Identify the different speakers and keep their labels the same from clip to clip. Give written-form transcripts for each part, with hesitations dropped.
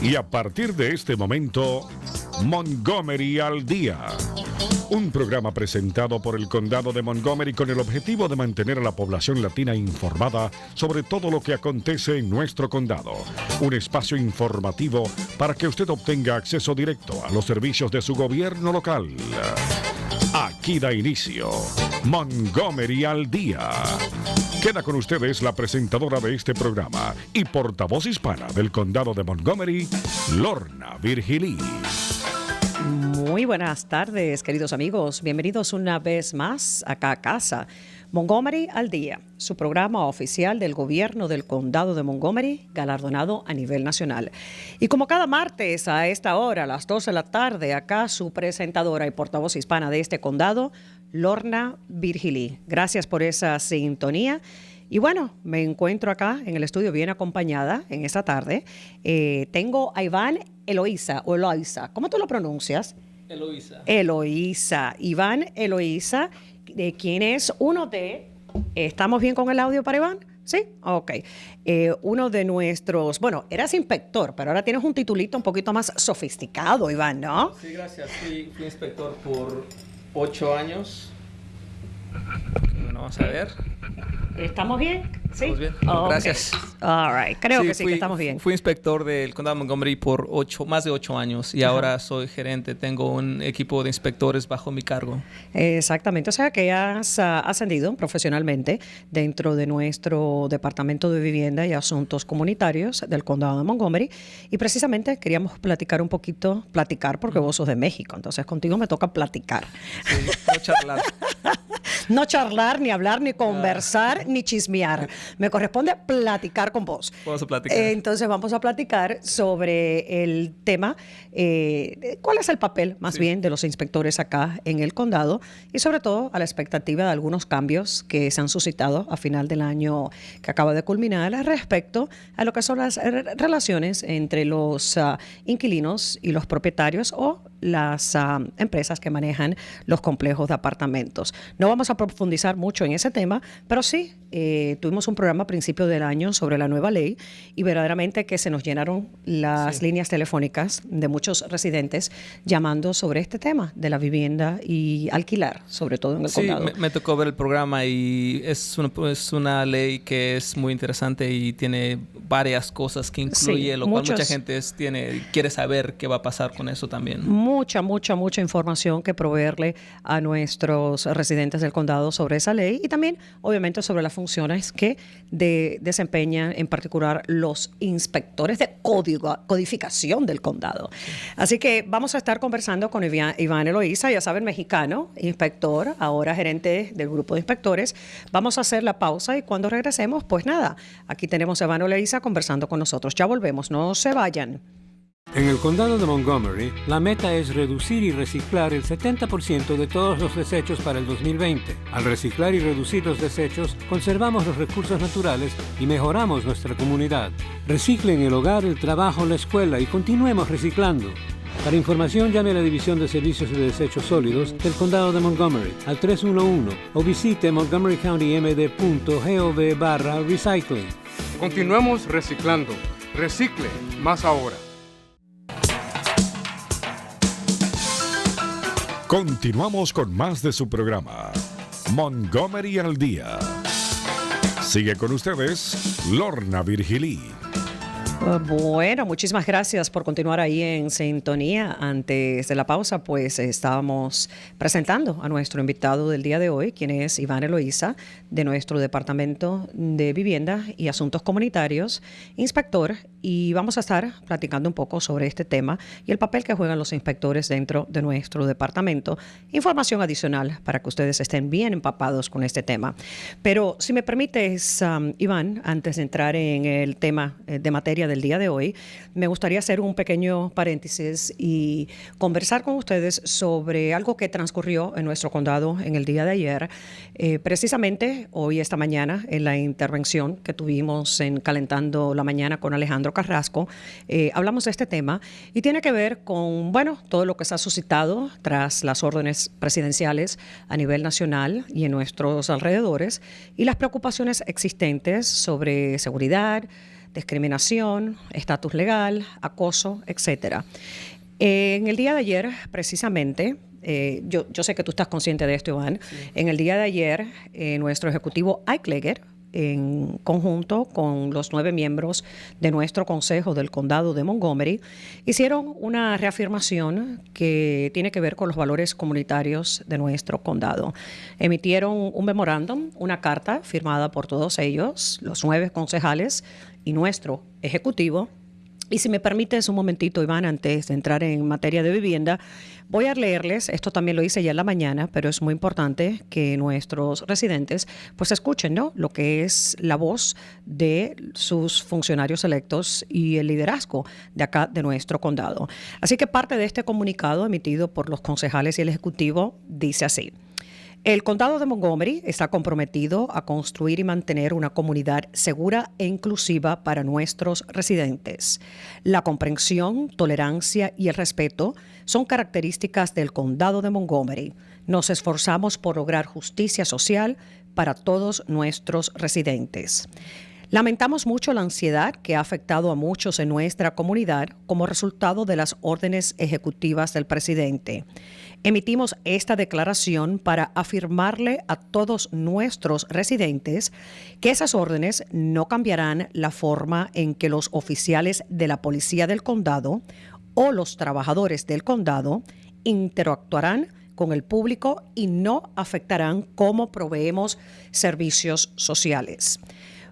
Speaker 1: Y a partir de este momento, Montgomery al Día. Un programa presentado por el Condado de Montgomery con el objetivo de mantener a la población latina informada sobre todo lo que acontece en nuestro condado. Un espacio informativo para que usted obtenga acceso directo a los servicios de su gobierno local. Aquí da inicio Montgomery al Día. Queda con ustedes la presentadora de este programa y portavoz hispana del condado de Montgomery, Lorna Virgilí.
Speaker 2: Muy buenas tardes, queridos amigos. Bienvenidos una vez más acá a casa. Montgomery al Día, su programa oficial del gobierno del condado de Montgomery, galardonado a nivel nacional. Y como cada martes a esta hora, a las 12 de la tarde, acá su presentadora y portavoz hispana de este condado, Lorna Virgilí. Gracias por esa sintonía. Y bueno, me encuentro acá en el estudio bien acompañada en esta tarde. Tengo a Iván Eloísa, o Eloísa. ¿Cómo tú lo pronuncias?
Speaker 3: Eloísa.
Speaker 2: Eloísa. Iván Eloísa, quien es uno de... ¿Estamos bien con el audio para Iván? ¿Sí? Ok. Uno de nuestros... Bueno, eras inspector, pero ahora tienes un titulito un poquito más sofisticado, Iván, ¿no?
Speaker 3: Sí, gracias. Fui inspector por 8 años. Bueno, vamos a ver.
Speaker 2: ¿Estamos bien? ¿Sí?
Speaker 3: ¿Estamos bien?
Speaker 2: Okay.
Speaker 3: Gracias.
Speaker 2: All right. Creo que sí, que estamos bien.
Speaker 3: Fui inspector del condado de Montgomery por más de 8 años y ahora soy gerente. Tengo un equipo de inspectores bajo mi cargo.
Speaker 2: Exactamente. O sea que has ascendido profesionalmente dentro de nuestro Departamento de Vivienda y Asuntos Comunitarios del condado de Montgomery. Y precisamente queríamos platicar un poquito, porque vos sos de México. Entonces contigo me toca platicar.
Speaker 3: Sí, no charlar.
Speaker 2: No charlar, ni hablar, ni conversar, ni chismear. Me corresponde platicar con vos.
Speaker 3: Vamos a platicar.
Speaker 2: Entonces vamos a platicar sobre el tema, cuál es el papel más bien de los inspectores acá en el condado y sobre todo a la expectativa de algunos cambios que se han suscitado a final del año que acaba de culminar respecto a lo que son las relaciones entre los inquilinos y los propietarios o las empresas que manejan los complejos de apartamentos. No vamos a profundizar mucho en ese tema, pero sí tuvimos un programa a principio del año sobre la nueva ley y verdaderamente que se nos llenaron las líneas telefónicas de muchos residentes llamando sobre este tema de la vivienda y alquilar, sobre todo en el condado.
Speaker 3: Sí, me tocó ver el programa y es una ley que es muy interesante y tiene varias cosas que incluye, lo cual mucha gente quiere saber qué va a pasar con eso también.
Speaker 2: Mucha información que proveerle a nuestros residentes del condado sobre esa ley y también, obviamente, sobre las funciones que desempeñan en particular los inspectores de codificación del condado. Así que vamos a estar conversando con Iván Eloísa, ya saben, mexicano, inspector, ahora gerente del grupo de inspectores. Vamos a hacer la pausa y cuando regresemos, pues nada, aquí tenemos a Iván Eloísa conversando con nosotros. Ya volvemos, no se vayan.
Speaker 4: En el condado de Montgomery, la meta es reducir y reciclar el 70% de todos los desechos para el 2020. Al reciclar y reducir los desechos, conservamos los recursos naturales y mejoramos nuestra comunidad. Recicle en el hogar, el trabajo, la escuela y continuemos reciclando. Para información, llame a la División de Servicios de Desechos Sólidos del Condado de Montgomery al 311 o visite montgomerycountymd.gov/recycling.
Speaker 5: Continuemos reciclando. Recicle más ahora.
Speaker 1: Continuamos con más de su programa, Montgomery al Día. Sigue con ustedes, Lorna Virgilí.
Speaker 2: Bueno, muchísimas gracias por continuar ahí en sintonía. Antes de la pausa, pues estábamos presentando a nuestro invitado del día de hoy, quien es Iván Eloísa, de nuestro Departamento de Vivienda y Asuntos Comunitarios, inspector, y vamos a estar platicando un poco sobre este tema y el papel que juegan los inspectores dentro de nuestro departamento. Información adicional para que ustedes estén bien empapados con este tema. Pero si me permites, Iván, antes de entrar en el tema de materia del día de hoy, me gustaría hacer un pequeño paréntesis y conversar con ustedes sobre algo que transcurrió en nuestro condado en el día de ayer. Precisamente hoy, esta mañana, en la intervención que tuvimos en Calentando la Mañana con Alejandro Carrasco, hablamos de este tema y tiene que ver con, bueno, todo lo que se ha suscitado tras las órdenes presidenciales a nivel nacional y en nuestros alrededores y las preocupaciones existentes sobre seguridad, discriminación, estatus legal, acoso, etc. En el día de ayer, precisamente, yo sé que tú estás consciente de esto, Iván. Sí. En el día de ayer, nuestro ejecutivo Ike Leggett, en conjunto con los 9 miembros de nuestro Consejo del Condado de Montgomery, hicieron una reafirmación que tiene que ver con los valores comunitarios de nuestro condado. Emitieron un memorándum, una carta firmada por todos ellos, los 9 concejales y nuestro ejecutivo. Y si me permites un momentito, Iván, antes de entrar en materia de vivienda, voy a leerles, esto también lo hice ya en la mañana, pero es muy importante que nuestros residentes pues escuchen, ¿no?, lo que es la voz de sus funcionarios electos y el liderazgo de acá de nuestro condado. Así que parte de este comunicado emitido por los concejales y el ejecutivo dice así: el condado de Montgomery está comprometido a construir y mantener una comunidad segura e inclusiva para nuestros residentes. La comprensión, tolerancia y el respeto son características del condado de Montgomery. Nos esforzamos por lograr justicia social para todos nuestros residentes. Lamentamos mucho la ansiedad que ha afectado a muchos en nuestra comunidad como resultado de las órdenes ejecutivas del presidente. Emitimos esta declaración para afirmarle a todos nuestros residentes que esas órdenes no cambiarán la forma en que los oficiales de la policía del condado o los trabajadores del condado interactuarán con el público y no afectarán cómo proveemos servicios sociales.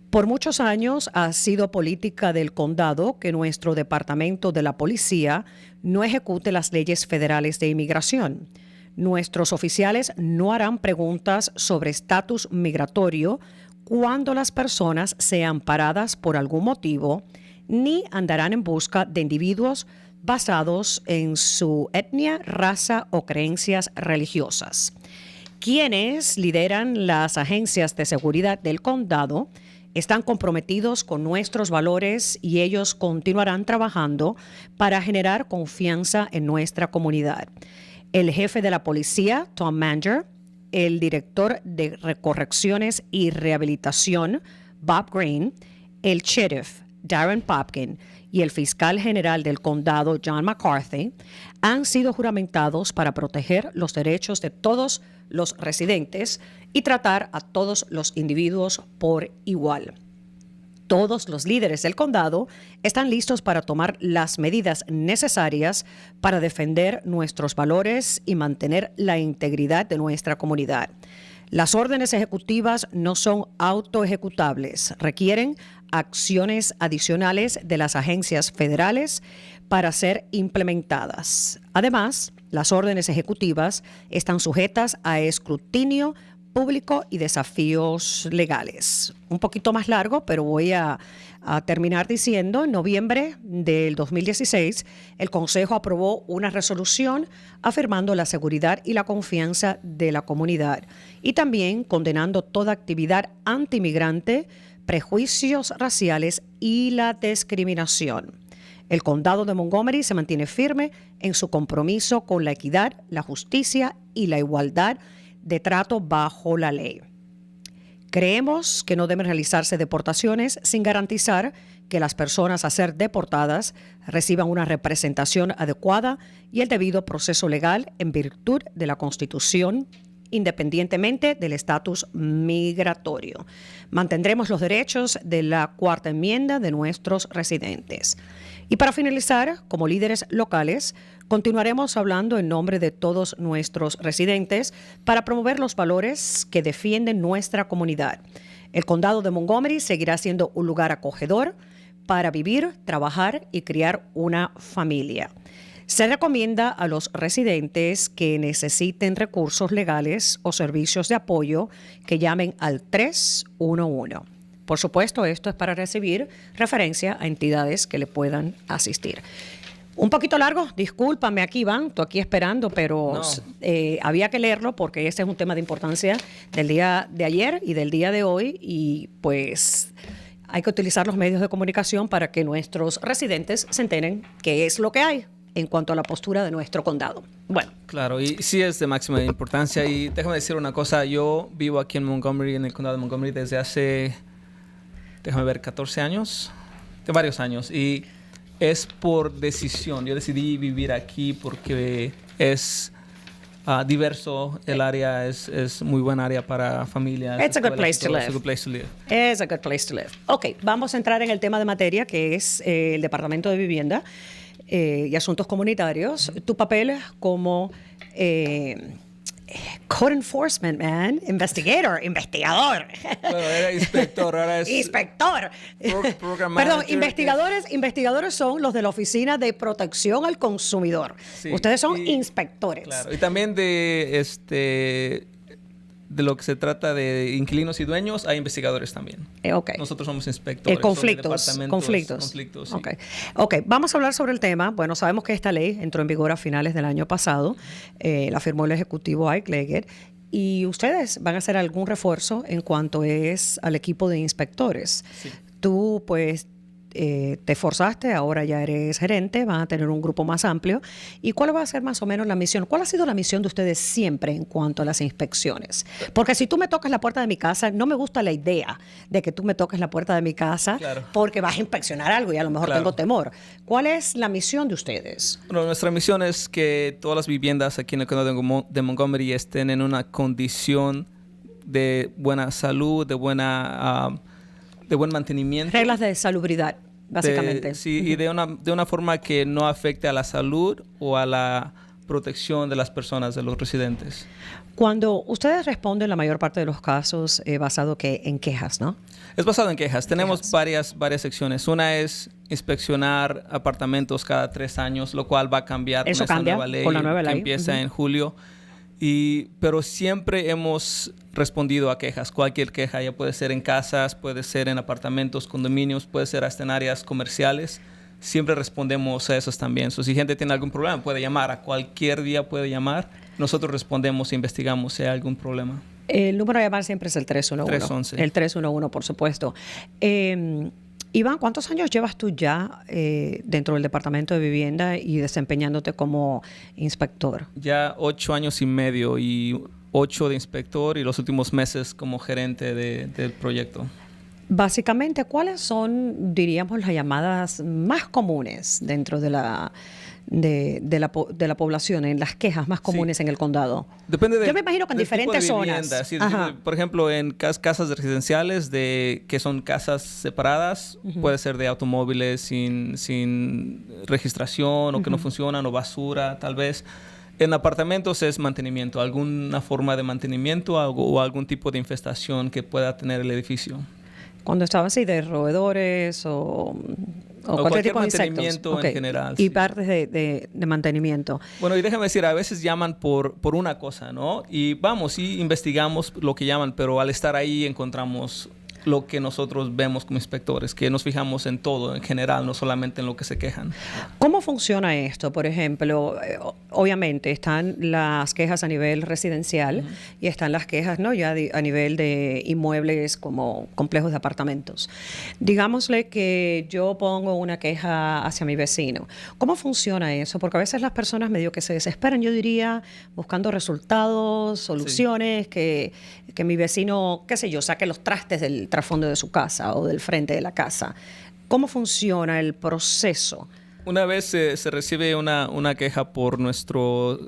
Speaker 2: Por muchos años ha sido política del condado que nuestro departamento de la policía no ejecute las leyes federales de inmigración. Nuestros oficiales no harán preguntas sobre estatus migratorio cuando las personas sean paradas por algún motivo, ni andarán en busca de individuos basados en su etnia, raza o creencias religiosas. Quienes lideran las agencias de seguridad del condado están comprometidos con nuestros valores y ellos continuarán trabajando para generar confianza en nuestra comunidad. El jefe de la policía, Tom Manger, el director de correcciones y rehabilitación, Bob Green, el sheriff, Darren Popkin, y el fiscal general del condado, John McCarthy, han sido juramentados para proteger los derechos de todos los residentes y tratar a todos los individuos por igual. Todos los líderes del condado están listos para tomar las medidas necesarias para defender nuestros valores y mantener la integridad de nuestra comunidad. Las órdenes ejecutivas no son autoejecutables, requieren acciones adicionales de las agencias federales para ser implementadas. Además, las órdenes ejecutivas están sujetas a escrutinio público y desafíos legales. Un poquito más largo, pero voy a terminar diciendo, en noviembre del 2016, el Consejo aprobó una resolución afirmando la seguridad y la confianza de la comunidad y también condenando toda actividad antimigrante, prejuicios raciales y la discriminación. El condado de Montgomery se mantiene firme en su compromiso con la equidad, la justicia y la igualdad de trato bajo la ley. Creemos que no deben realizarse deportaciones sin garantizar que las personas a ser deportadas reciban una representación adecuada y el debido proceso legal en virtud de la Constitución, independientemente del estatus migratorio. Mantendremos los derechos de la Cuarta Enmienda de nuestros residentes. Y para finalizar, como líderes locales, continuaremos hablando en nombre de todos nuestros residentes para promover los valores que defienden nuestra comunidad. El condado de Montgomery seguirá siendo un lugar acogedor para vivir, trabajar y criar una familia. Se recomienda a los residentes que necesiten recursos legales o servicios de apoyo que llamen al 311. Por supuesto, esto es para recibir referencia a entidades que le puedan asistir. Un poquito largo, discúlpame aquí, Iván, estoy aquí esperando, pero había que leerlo porque este es un tema de importancia del día de ayer y del día de hoy y pues hay que utilizar los medios de comunicación para que nuestros residentes se enteren qué es lo que hay en cuanto a la postura de nuestro condado. Bueno.
Speaker 3: Claro, y sí es de máxima importancia y déjame decir una cosa, yo vivo aquí en Montgomery, en el condado de Montgomery desde hace... 14 años. De varios años. Y es por decisión. Yo decidí vivir aquí porque es diverso. El área es muy buena área para familias.
Speaker 2: It's a good place to live.
Speaker 3: It's a good place to live.
Speaker 2: It's a good place to live. Ok, vamos a entrar en el tema de materia, que es el Departamento de Vivienda y Asuntos Comunitarios. Tu papel es como code enforcement, man. Investigador.
Speaker 3: Bueno, era inspector, ahora es...
Speaker 2: Inspector. Perdón, investigadores son los de la Oficina de Protección al Consumidor.
Speaker 3: Sí,
Speaker 2: Ustedes son inspectores.
Speaker 3: Claro, y también de lo que se trata de inquilinos y dueños, hay investigadores también.
Speaker 2: Okay.
Speaker 3: Nosotros somos inspectores.
Speaker 2: Conflictos.
Speaker 3: Sí.
Speaker 2: Ok, vamos a hablar sobre el tema. Bueno, sabemos que esta ley entró en vigor a finales del año pasado. La firmó el ejecutivo Ike Leggett. Y ustedes van a hacer algún refuerzo en cuanto es al equipo de inspectores.
Speaker 3: Sí.
Speaker 2: Tú, pues, te esforzaste, ahora ya eres gerente, van a tener un grupo más amplio. ¿Y cuál va a ser más o menos la misión? ¿Cuál ha sido la misión de ustedes siempre en cuanto a las inspecciones? Porque si tú me tocas la puerta de mi casa, no me gusta la idea de que tú me toques la puerta de mi casa, claro, porque vas a inspeccionar algo y a lo mejor tengo temor. ¿Cuál es la misión de ustedes?
Speaker 3: Bueno, nuestra misión es que todas las viviendas aquí en el condado de Montgomery estén en una condición de buena salud, de buen mantenimiento.
Speaker 2: Reglas de salubridad, básicamente.
Speaker 3: Y de una forma que no afecte a la salud o a la protección de las personas, de los residentes.
Speaker 2: Cuando ustedes responden la mayor parte de los casos basado en quejas, ¿no?
Speaker 3: Es basado en quejas. Tenemos varias secciones. Una es inspeccionar apartamentos cada 3 años, lo cual va a cambiar
Speaker 2: con esta nueva ley,
Speaker 3: que empieza en julio. Pero siempre hemos respondido a quejas. Cualquier queja, ya puede ser en casas, puede ser en apartamentos, condominios, puede ser hasta en áreas comerciales. Siempre respondemos a esos también. Si gente tiene algún problema, puede llamar. A cualquier día puede llamar. Nosotros respondemos e investigamos si hay algún problema.
Speaker 2: El número a llamar siempre es el 311.
Speaker 3: 311.
Speaker 2: El 311, por supuesto. Iván, ¿cuántos años llevas tú ya dentro del Departamento de Vivienda y desempeñándote como inspector?
Speaker 3: Ya 8 años y medio y 8 de inspector y los últimos meses como gerente del proyecto.
Speaker 2: Básicamente, ¿cuáles son, diríamos, las llamadas más comunes dentro de la población, en las quejas más comunes en el condado?
Speaker 3: Depende
Speaker 2: Yo me imagino que en diferentes zonas.
Speaker 3: Sí, por ejemplo, en casas residenciales que son casas separadas, puede ser de automóviles sin registración o que no funcionan o basura, tal vez. En apartamentos es mantenimiento, alguna forma de mantenimiento o algún tipo de infestación que pueda tener el edificio.
Speaker 2: Cuando estaba así de roedores o cualquier tipo de
Speaker 3: mantenimiento en general.
Speaker 2: Y partes de mantenimiento.
Speaker 3: Bueno, y déjame decir, a veces llaman por una cosa, ¿no? Y vamos, investigamos lo que llaman, pero al estar ahí encontramos lo que nosotros vemos como inspectores, que nos fijamos en todo, en general, no solamente en lo que se quejan.
Speaker 2: ¿Cómo funciona esto? Por ejemplo, obviamente están las quejas a nivel residencial y están las quejas, ¿no?, ya a nivel de inmuebles como complejos de apartamentos. Digámosle que yo pongo una queja hacia mi vecino. ¿Cómo funciona eso? Porque a veces las personas medio que se desesperan, yo diría, buscando resultados, soluciones, que mi vecino, qué sé yo, saque los trastes del trasfondo de su casa o del frente de la casa. ¿Cómo funciona el proceso?
Speaker 3: Una vez se recibe una queja por nuestro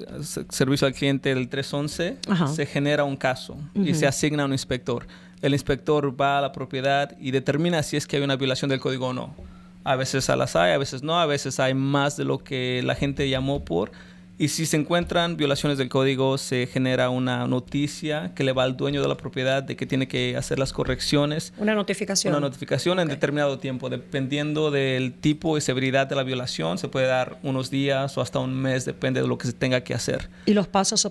Speaker 3: servicio al cliente del 311, se genera un caso y se asigna a un inspector. El inspector va a la propiedad y determina si es que hay una violación del código o no. A veces las hay, a veces no, a veces hay más de lo que la gente llamó por. Y si se encuentran violaciones del código, se genera una noticia que le va al dueño de la propiedad de que tiene que hacer las correcciones.
Speaker 2: Una notificación.
Speaker 3: Una notificación en determinado tiempo. Dependiendo del tipo y severidad de la violación, se puede dar unos días o hasta un mes, depende de lo que se tenga que hacer.
Speaker 2: ¿Y los pasos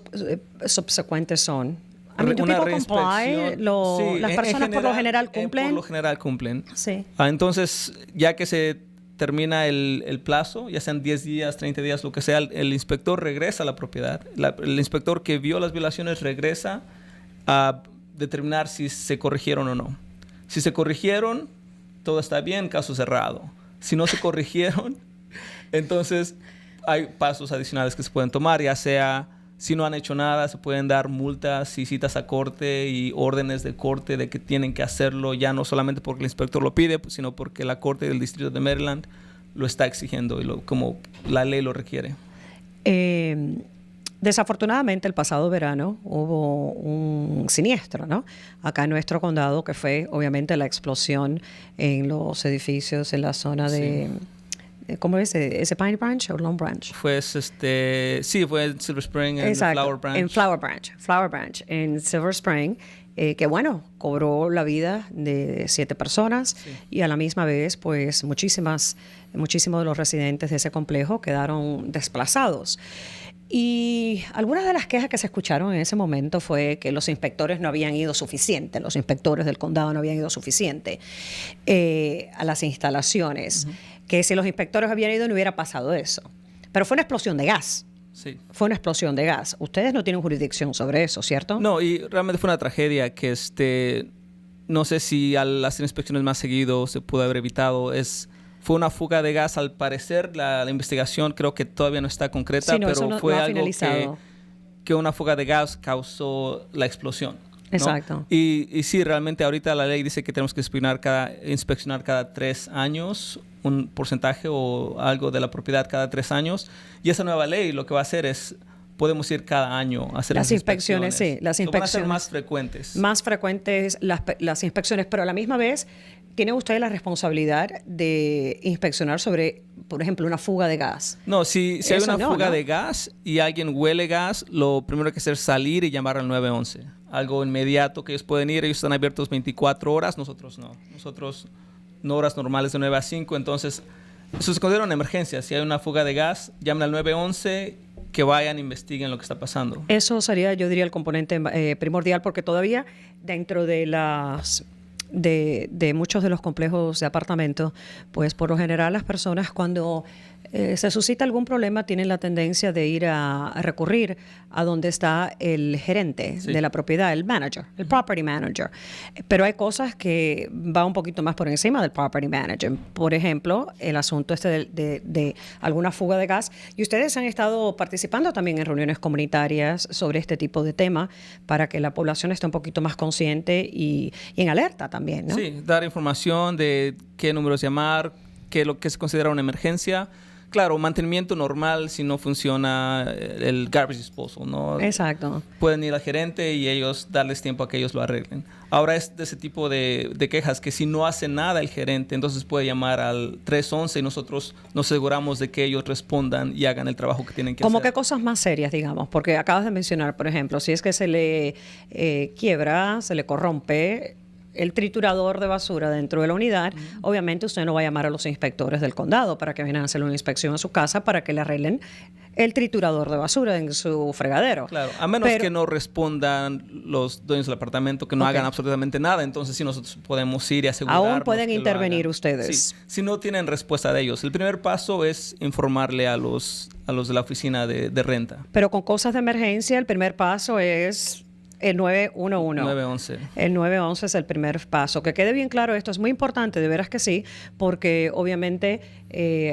Speaker 2: subsecuentes son? Una reinspección. Las personas por lo general cumplen.
Speaker 3: Por lo general cumplen.
Speaker 2: Sí.
Speaker 3: Entonces, ya que se termina el plazo, ya sean 10 días, 30 días, lo que sea, el inspector regresa a la propiedad. El inspector que vio las violaciones regresa a determinar si se corrigieron o no. Si se corrigieron, todo está bien, caso cerrado. Si no se corrigieron, entonces hay pasos adicionales que se pueden tomar, ya sea Si no han hecho nada, se pueden dar multas y citas a corte y órdenes de corte de que tienen que hacerlo, ya no solamente porque el inspector lo pide, sino porque la corte del distrito de Maryland lo está exigiendo y como la ley lo requiere.
Speaker 2: Desafortunadamente, el pasado verano hubo un siniestro, ¿no? Acá en nuestro condado, que fue obviamente la explosión en los edificios en la zona de... ¿Cómo es? ¿Ese Pine Branch o Long Branch?
Speaker 3: Fue en Silver Spring, en Flower Branch.
Speaker 2: En Flower Branch, en Silver Spring, que bueno, cobró la vida de 7 personas y a la misma vez, pues muchísimos de los residentes de ese complejo quedaron desplazados. Y algunas de las quejas que se escucharon en ese momento fue que los inspectores no habían ido suficiente, los inspectores del condado no habían ido suficiente a las instalaciones, que si los inspectores habían ido no hubiera pasado eso. Pero fue una explosión de gas.
Speaker 3: Sí.
Speaker 2: Fue una explosión de gas. Ustedes no tienen jurisdicción sobre eso, ¿cierto?
Speaker 3: No, y realmente fue una tragedia que no sé si al hacer inspecciones más seguido se pudo haber evitado. Fue una fuga de gas, al parecer. La investigación creo que todavía no está concreta, pero fue algo que una fuga de gas causó la explosión, ¿no?
Speaker 2: Exacto.
Speaker 3: Y sí, realmente ahorita la ley dice que tenemos que inspeccionar cada 3 años un porcentaje o algo de la propiedad cada 3 años. Y esa nueva ley lo que va a hacer es... podemos ir cada año a hacer las inspecciones.
Speaker 2: Sí, las inspecciones.
Speaker 3: Van a ser más frecuentes.
Speaker 2: Más frecuentes las inspecciones, pero a la misma vez tienen ustedes la responsabilidad de inspeccionar sobre, por ejemplo, una fuga de gas.
Speaker 3: No, si hay una fuga de gas y alguien huele gas, lo primero que hay que hacer es salir y llamar al 911. Algo inmediato que ellos pueden ir. Ellos están abiertos 24 horas, nosotros no. Nosotros no horas normales de 9 a 5, entonces eso se considera una emergencia. Si hay una fuga de gas, llamen al 911, que vayan e investiguen lo que está pasando.
Speaker 2: Eso sería, yo diría, el componente primordial, porque todavía dentro de de muchos de los complejos de apartamentos, pues por lo general las personas cuando se suscita algún problema tienen la tendencia de ir a recurrir a donde está el gerente de la propiedad, el manager, el property manager. Pero hay cosas que van un poquito más por encima del property manager. Por ejemplo, el asunto de alguna fuga de gas. Y ustedes han estado participando también en reuniones comunitarias sobre este tipo de tema para que la población esté un poquito más consciente y en alerta también, ¿no?
Speaker 3: Sí, dar información de qué números llamar, qué es lo que se considera una emergencia. Claro, mantenimiento normal si no funciona el garbage disposal, ¿no?
Speaker 2: Exacto.
Speaker 3: Pueden ir al gerente y ellos darles tiempo a que ellos lo arreglen. Ahora es de ese tipo de quejas que si no hace nada el gerente, entonces puede llamar al 311 y nosotros nos aseguramos de que ellos respondan y hagan el trabajo que tienen que hacer.
Speaker 2: Como que cosas más serias, digamos, porque acabas de mencionar, por ejemplo, si es que se le quiebra, se le corrompe el triturador de basura dentro de la unidad, obviamente usted no va a llamar a los inspectores del condado para que vengan a hacer una inspección a su casa para que le arreglen el triturador de basura en su fregadero.
Speaker 3: Claro, a menos que no respondan los dueños del apartamento, que no hagan absolutamente nada, entonces sí nosotros podemos ir y asegurarnos.
Speaker 2: Aún pueden intervenir ustedes.
Speaker 3: Sí, si no tienen respuesta de ellos. El primer paso es informarle a los de la oficina de renta.
Speaker 2: Pero con cosas de emergencia, el primer paso es el 911.
Speaker 3: 911.
Speaker 2: El 911 es el primer paso. Que quede bien claro esto, es muy importante, de veras que sí, porque obviamente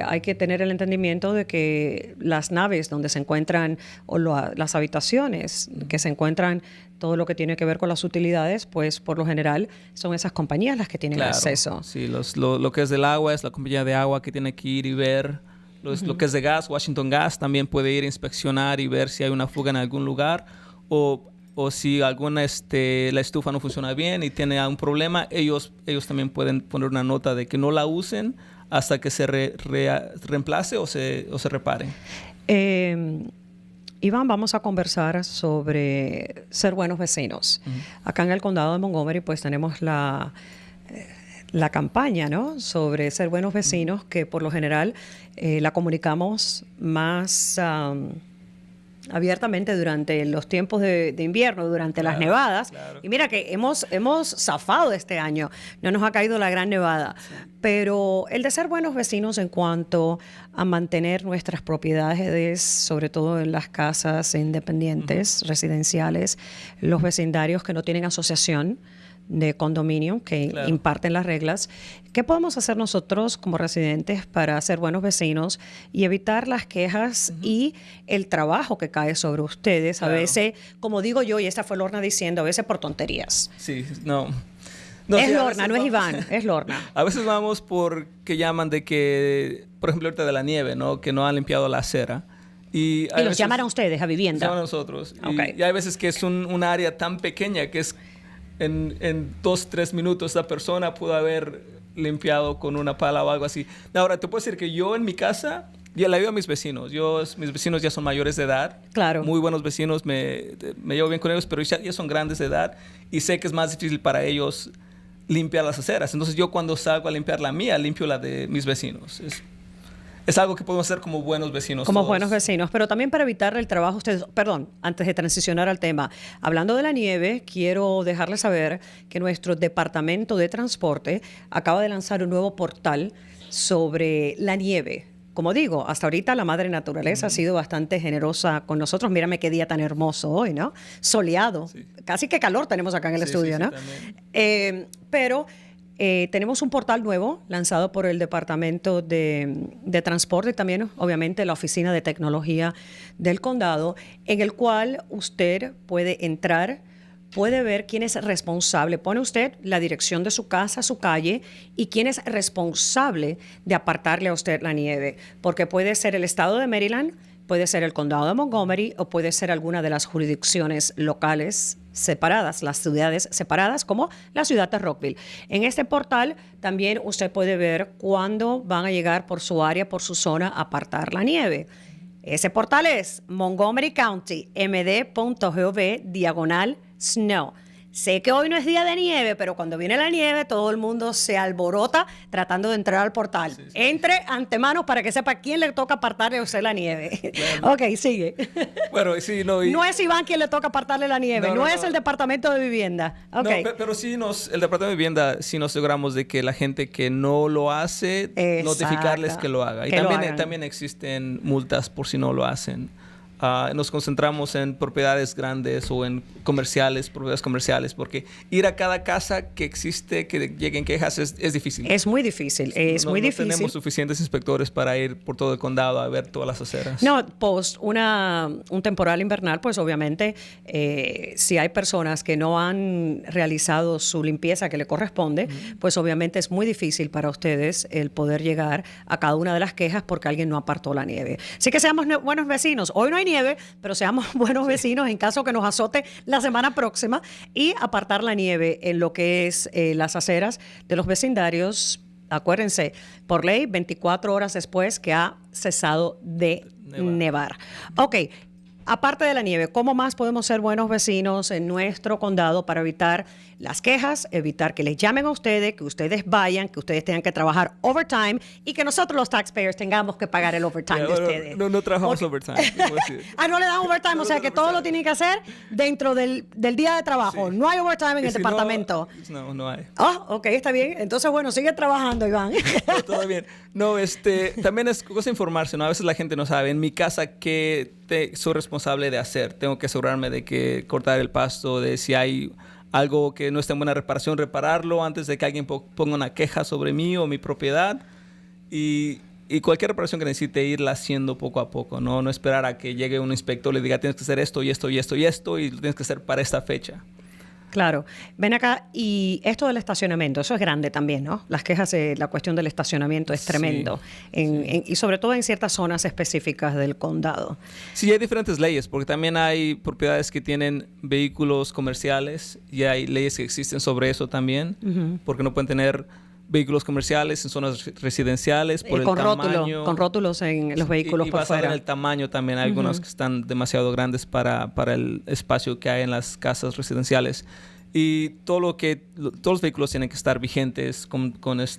Speaker 2: hay que tener el entendimiento de que las naves donde se encuentran, o las habitaciones que se encuentran, todo lo que tiene que ver con las utilidades, pues por lo general son esas compañías las que tienen acceso.
Speaker 3: Sí, lo que es del agua es la compañía de agua que tiene que ir y ver. Lo que es de gas, Washington Gas también puede ir a inspeccionar y ver si hay una fuga en algún lugar o si alguna la estufa no funciona bien y tiene algún problema, ellos también pueden poner una nota de que no la usen hasta que se reemplace o se repare.
Speaker 2: Iván, vamos a conversar sobre ser buenos vecinos. Acá en el condado de Montgomery pues tenemos la campaña, ¿no?, sobre ser buenos vecinos, que por lo general la comunicamos más abiertamente durante los tiempos de invierno, durante las nevadas. Claro. Y mira que hemos zafado este año, no nos ha caído la gran nevada. Sí. Pero el de ser buenos vecinos en cuanto a mantener nuestras propiedades, sobre todo en las casas independientes, residenciales, los vecindarios que no tienen asociación de condominio que imparten las reglas. ¿Qué podemos hacer nosotros como residentes para ser buenos vecinos y evitar las quejas y el trabajo que cae sobre ustedes? A veces, como digo yo, y esta fue Lorna diciendo, a veces por tonterías.
Speaker 3: Sí, no.
Speaker 2: Es Lorna, no es Iván, es Lorna.
Speaker 3: A veces vamos porque llaman de que, por ejemplo, ahorita de la nieve, ¿no? Que no han limpiado la acera. Y
Speaker 2: los llaman a ustedes, a vivienda.
Speaker 3: Llaman a nosotros.
Speaker 2: Okay.
Speaker 3: Y hay veces que es un área tan pequeña que es en 2-3 minutos la persona pudo haber limpiado con una pala o algo así. Ahora, te puedo decir que yo en mi casa ya le digo a mis vecinos. Mis vecinos ya son mayores de edad.
Speaker 2: Claro.
Speaker 3: Muy buenos vecinos, me llevo bien con ellos, pero ya son grandes de edad y sé que es más difícil para ellos limpiar las aceras. Entonces yo cuando salgo a limpiar la mía, limpio la de mis vecinos. Es algo que podemos hacer como buenos vecinos.
Speaker 2: Como
Speaker 3: todos.
Speaker 2: buenos vecinos, pero también para evitar el trabajo ustedes. Perdón, antes de transicionar al tema, hablando de la nieve, quiero dejarles saber que nuestro departamento de transporte acaba de lanzar un nuevo portal sobre la nieve. Como digo, hasta ahorita la madre naturaleza ha sido bastante generosa con nosotros. Mírame qué día tan hermoso hoy, ¿no? Soleado. Sí. Casi que calor tenemos acá en el estudio, ¿no? Pero tenemos un portal nuevo lanzado por el Departamento de Transporte y también, obviamente, la Oficina de Tecnología del Condado, en el cual usted puede entrar, puede ver quién es responsable. Pone usted la dirección de su casa, su calle y quién es responsable de apartarle a usted la nieve. Porque puede ser el estado de Maryland, puede ser el condado de Montgomery o puede ser alguna de las jurisdicciones locales separadas, las ciudades separadas como la ciudad de Rockville. En este portal también usted puede ver cuándo van a llegar por su área, por su zona a apartar la nieve. Ese portal es Montgomery County, md.gov/snow. Sé que hoy no es día de nieve, pero cuando viene la nieve todo el mundo se alborota tratando de entrar al portal. Sí. Entre antemano para que sepa quién le toca apartarle a usted la nieve. Claro. Ok, sigue.
Speaker 3: Bueno, sí, no
Speaker 2: es Iván quien le toca apartarle la nieve, no es el Departamento de Vivienda. Okay.
Speaker 3: No, pero sí el Departamento de Vivienda sí nos aseguramos de que la gente que no lo hace, exacto, notificarles que lo haga. Y también existen multas por si no lo hacen. Nos concentramos en propiedades grandes o en propiedades comerciales, porque ir a cada casa que existe, que lleguen quejas, es difícil.
Speaker 2: Es muy difícil,
Speaker 3: No tenemos suficientes inspectores para ir por todo el condado a ver todas las aceras.
Speaker 2: No, post un temporal invernal, pues obviamente si hay personas que no han realizado su limpieza que le corresponde, pues obviamente es muy difícil para ustedes el poder llegar a cada una de las quejas porque alguien no apartó la nieve. Así que seamos buenos vecinos. Hoy no hay nieve, pero seamos buenos vecinos en caso que nos azote la semana próxima y apartar la nieve en lo que es las aceras de los vecindarios. Acuérdense, por ley, 24 horas después que ha cesado de nevar. Ok. Aparte de la nieve, ¿cómo más podemos ser buenos vecinos en nuestro condado para evitar las quejas, evitar que les llamen a ustedes, que ustedes vayan, que ustedes tengan que trabajar overtime y que nosotros los taxpayers tengamos que pagar el overtime de ustedes?
Speaker 3: No trabajamos overtime.
Speaker 2: No le dan overtime, o sea que todo lo tienen que hacer dentro del día de trabajo. Sí. No hay overtime en el departamento.
Speaker 3: No hay.
Speaker 2: Ok, está bien. Entonces, bueno, sigue trabajando, Iván.
Speaker 3: Todo bien. También es cosa informarse, ¿no? A veces la gente no sabe. En mi casa, ¿qué soy responsable de hacer? Tengo que asegurarme de que cortar el pasto, de si hay algo que no está en buena reparación, repararlo antes de que alguien ponga una queja sobre mí o mi propiedad. Y cualquier reparación que necesite, irla haciendo poco a poco, ¿no? No esperar a que llegue un inspector y le diga tienes que hacer esto y esto y esto y esto y lo tienes que hacer para esta fecha.
Speaker 2: Claro. Ven acá, y esto del estacionamiento, eso es grande también, ¿no? Las quejas de la cuestión del estacionamiento es tremendo, y sobre todo en ciertas zonas específicas del condado.
Speaker 3: Sí, hay diferentes leyes, porque también hay propiedades que tienen vehículos comerciales y hay leyes que existen sobre eso también, porque no pueden tener vehículos comerciales en zonas residenciales por el tamaño.
Speaker 2: Con rótulos en los vehículos por fuera.
Speaker 3: Y en el tamaño también. Hay algunos que están demasiado grandes para el espacio que hay en las casas residenciales. Y todos los vehículos tienen que estar vigentes, con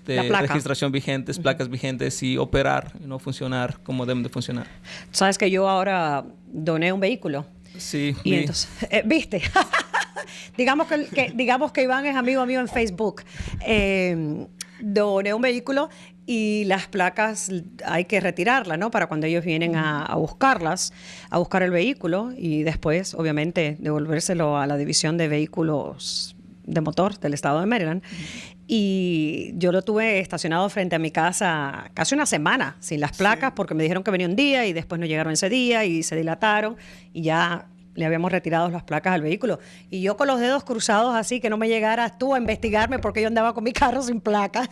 Speaker 3: registración vigentes, placas vigentes y operar, no funcionar como deben de funcionar.
Speaker 2: ¿Sabes que yo ahora doné un vehículo?
Speaker 3: Sí.
Speaker 2: Y entonces, ¿viste? digamos que Iván es amigo mío en Facebook. Doné un vehículo y las placas hay que retirarlas, ¿no? Para cuando ellos vienen a buscarlas, a buscar el vehículo y después, obviamente, devolvérselo a la división de vehículos de motor del estado de Maryland. Y yo lo tuve estacionado frente a mi casa casi una semana sin las placas porque me dijeron que venía un día y después no llegaron ese día y se dilataron y ya le habíamos retirado las placas al vehículo. Y yo con los dedos cruzados así, que no me llegaras tú a investigarme porque yo andaba con mi carro sin placa.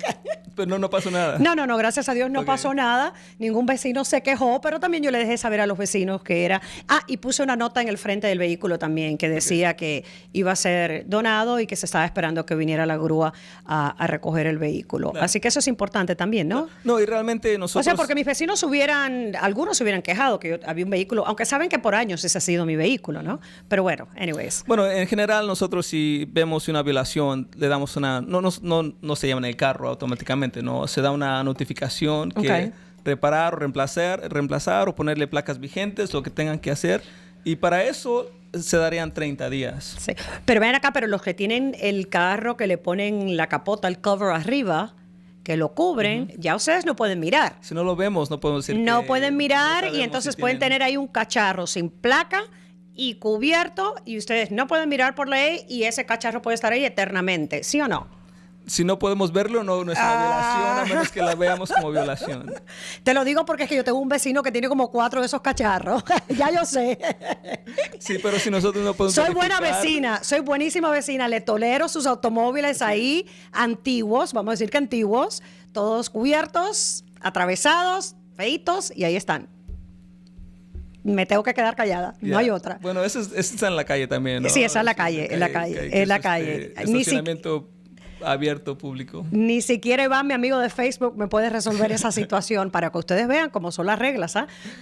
Speaker 3: Pero no pasó nada.
Speaker 2: No, gracias a Dios no pasó nada. Ningún vecino se quejó, pero también yo le dejé saber a los vecinos que era... y puse una nota en el frente del vehículo también que decía que iba a ser donado y que se estaba esperando que viniera la grúa a recoger el vehículo. Claro. Así que eso es importante también, ¿no?
Speaker 3: No, y realmente nosotros...
Speaker 2: O sea, porque mis vecinos algunos se hubieran quejado que yo había un vehículo, aunque saben que por años ese ha sido mi vehículo, ¿no? Pero bueno, anyways.
Speaker 3: Bueno, en general nosotros si vemos una violación, le damos una... No se llama en el carro automáticamente, ¿no? Se da una notificación que reparar o reemplazar o ponerle placas vigentes, lo que tengan que hacer. Y para eso se darían 30 días.
Speaker 2: Sí. Pero ven acá, pero los que tienen el carro que le ponen la capota, el cover arriba, que lo cubren, ya ustedes no pueden mirar.
Speaker 3: Si no lo vemos, no podemos decir
Speaker 2: no pueden mirar y entonces si pueden tener ahí un cacharro sin placa y cubierto y ustedes no pueden mirar por ley y ese cacharro puede estar ahí eternamente, ¿sí o no?
Speaker 3: Si no podemos verlo, no es una violación, a menos que la veamos como violación.
Speaker 2: Te lo digo porque es que yo tengo un vecino que tiene como 4 de esos cacharros. Ya yo sé.
Speaker 3: Sí, pero si nosotros no podemos
Speaker 2: Soy buena vecina, soy buenísima vecina. Le tolero sus automóviles ahí antiguos, vamos a decir que antiguos, todos cubiertos, atravesados, feitos, y ahí están. Me tengo que quedar callada, no hay otra.
Speaker 3: Bueno, eso está en la calle también, ¿no?
Speaker 2: Sí, está en la calle, en la calle.
Speaker 3: Estacionamiento abierto, público.
Speaker 2: Ni siquiera Iván, mi amigo de Facebook, me puede resolver esa situación para que ustedes vean cómo son las reglas.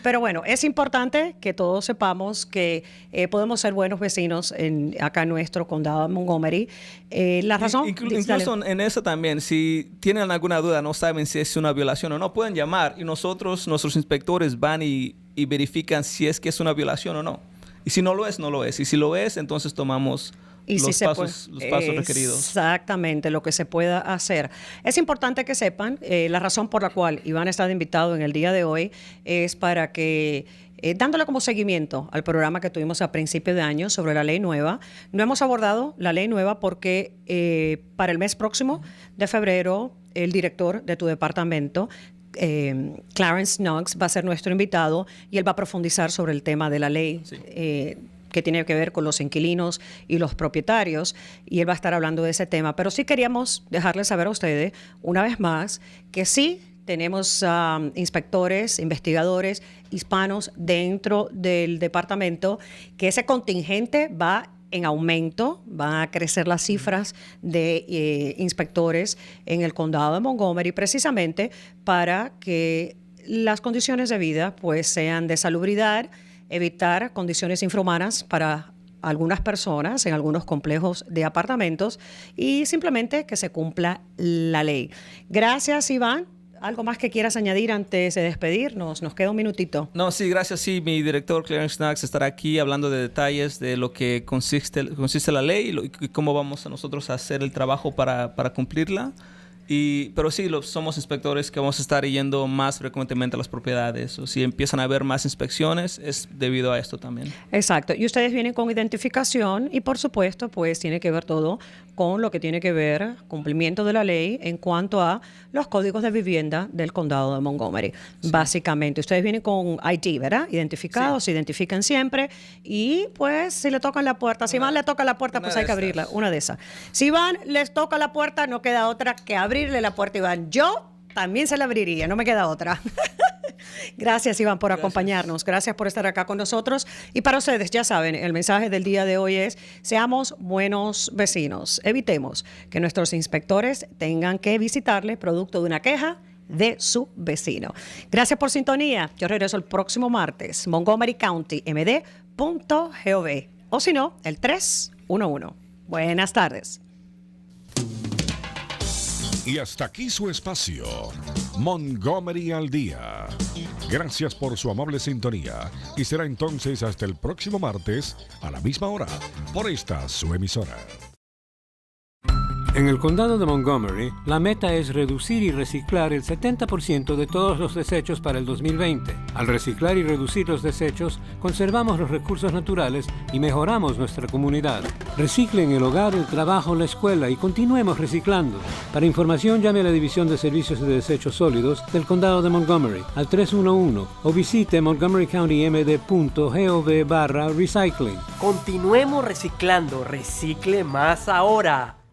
Speaker 2: Pero bueno, es importante que todos sepamos que podemos ser buenos vecinos acá en nuestro condado de Montgomery. La razón...
Speaker 3: Incluso en eso también, si tienen alguna duda, no saben si es una violación o no, pueden llamar y nuestros inspectores van y verifican si es que es una violación o no. Y si no lo es, no lo es. Y si lo es, entonces tomamos... los pasos requeridos.
Speaker 2: Exactamente, lo que se pueda hacer. Es importante que sepan, la razón por la cual Iván está de invitado en el día de hoy es para que, dándole como seguimiento al programa que tuvimos a principio de año sobre la ley nueva, no hemos abordado la ley nueva porque para el mes próximo de febrero, el director de tu departamento, Clarence Knox, va a ser nuestro invitado y él va a profundizar sobre el tema de la ley. Sí. Que tiene que ver con los inquilinos y los propietarios, y él va a estar hablando de ese tema. Pero sí queríamos dejarles saber a ustedes, una vez más, que sí tenemos inspectores, investigadores hispanos dentro del departamento, que ese contingente va en aumento, van a crecer las cifras de inspectores en el condado de Montgomery, precisamente para que las condiciones de vida pues sean de salubridad, evitar condiciones infrahumanas para algunas personas en algunos complejos de apartamentos y simplemente que se cumpla la ley. Gracias, Iván. ¿Algo más que quieras añadir antes de despedirnos? Nos queda un minutito.
Speaker 3: No, sí, gracias. Sí, mi director Clarence Knox estará aquí hablando de detalles de lo que consiste la ley y cómo vamos a nosotros a hacer el trabajo para cumplirla. Pero sí, somos inspectores que vamos a estar yendo más frecuentemente a las propiedades. O si empiezan a haber más inspecciones, es debido a esto también.
Speaker 2: Exacto. Y ustedes vienen con identificación y, por supuesto, pues tiene que ver todo con lo que tiene que ver cumplimiento de la ley en cuanto a los códigos de vivienda del condado de Montgomery. Sí. Básicamente, ustedes vienen con ID, ¿verdad? Identificados, sí. Se identifican siempre y, pues, si le tocan la puerta, si Iván le toca la puerta, pues hay que abrirla. Una de esas. Si Iván les toca la puerta, no queda otra que abrirle la puerta a Iván. Yo también se la abriría, no me queda otra. Gracias, Iván, por acompañarnos. Gracias por estar acá con nosotros. Y para ustedes, ya saben, el mensaje del día de hoy es: seamos buenos vecinos. Evitemos que nuestros inspectores tengan que visitarle producto de una queja de su vecino. Gracias por sintonía. Yo regreso el próximo martes. Montgomery County, md.gov. O si no, el 311. Buenas tardes.
Speaker 1: Y hasta aquí su espacio, Montgomery al Día. Gracias por su amable sintonía y será entonces hasta el próximo martes a la misma hora por esta su emisora.
Speaker 4: En el condado de Montgomery, la meta es reducir y reciclar el 70% de todos los desechos para el 2020. Al reciclar y reducir los desechos, conservamos los recursos naturales y mejoramos nuestra comunidad. Recicle en el hogar, el trabajo, la escuela y continuemos reciclando. Para información, llame a la División de Servicios de Desechos Sólidos del condado de Montgomery al 311 o visite montgomerycountymd.gov/recycling.
Speaker 6: Continuemos reciclando. Recicle más ahora.